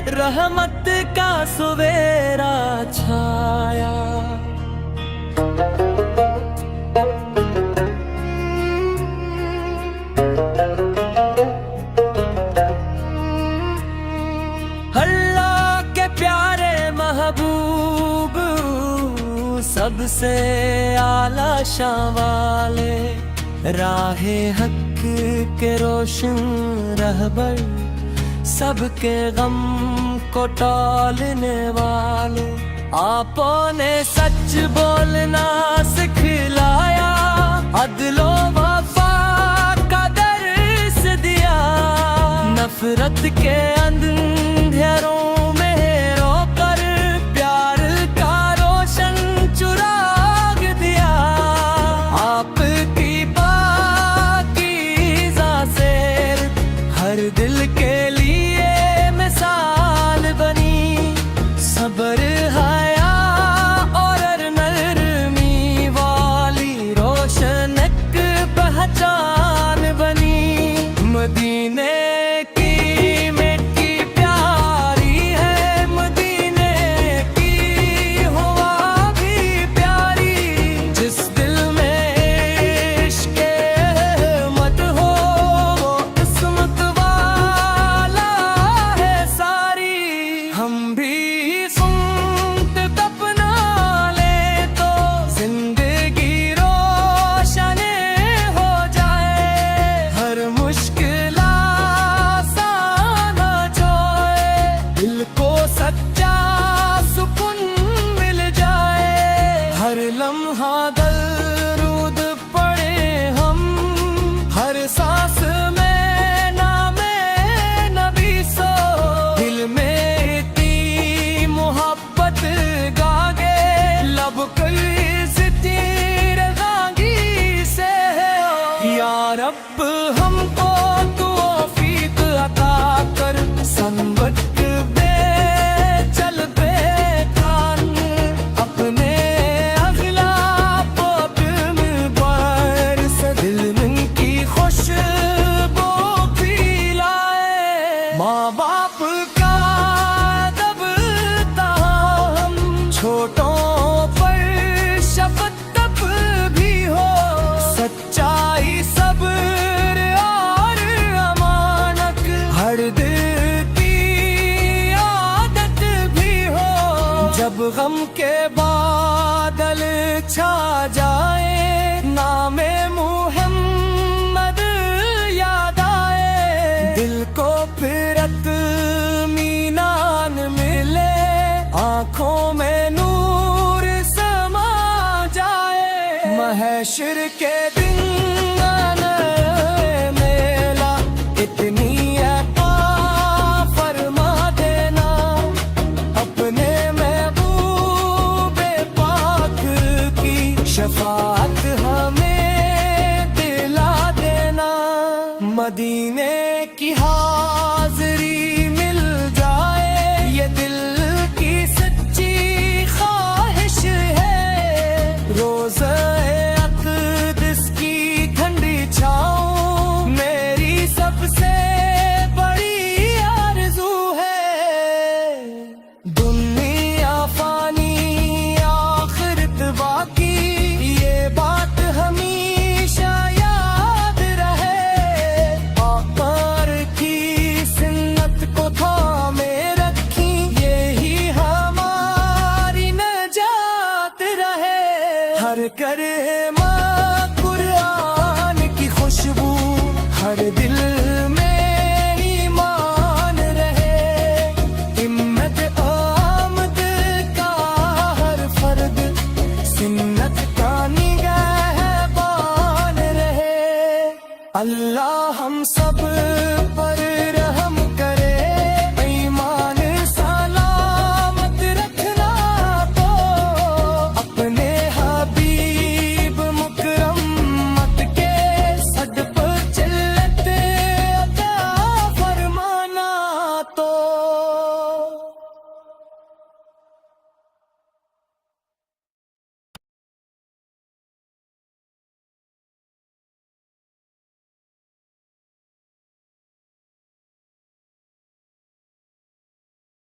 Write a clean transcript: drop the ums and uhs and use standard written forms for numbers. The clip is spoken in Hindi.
रहमत का सवेरा छाया। अल्लाह के प्यारे महबूब सबसे आला शान वाले, राहे हक के रोशन रहबर, सबके गम को टॉलने वाले। आपों ने सच बोलना सिखलाया, अदलो वफा का दर्स दिया। नफरत के अंधेरों में रोकर प्यार का रोशन चुराग दिया। आपकी पाकीज़ा सेर हर दिल के लिए मिसाल बनी। सब्र हया और नरमी वाली रोशन एक पहचान बनी। मदीने की मिट्टी प्यारी है, मदीने की हवा भी प्यारी। जिस दिल में इश्क़ अहमद हो वो किस्मत वाला है सारी। हम भी सुनत अपना ले तो जिंदगी रोशन हो जाए। हर मुश्किल आसान जाए, दिल को सच्चा सुकून मिल जाए। हर लम्हा दरूद पढ़े हम, हर सांस में नामे नबी सो। दिल में इतनी मोहब्बत गागे, लब किसी रज़ागी से। या रब हमको तौफीक अता कर, संबत बे चल बे खान। अपने अगला पोप में बरस, दिल में की खुशबू फैलाए। माँ बाप का अदब ताहम, छोटों पर शफ़क़त भी हो। सच्चाई सब्र और अमानत हर दिल की आदत भी हो। जब गम के बादल छा जाए, नामे मुहम्मद याद आए। दिल को फिर इत्मीनान मिले, आँखों में नूर समा जाए। महशर के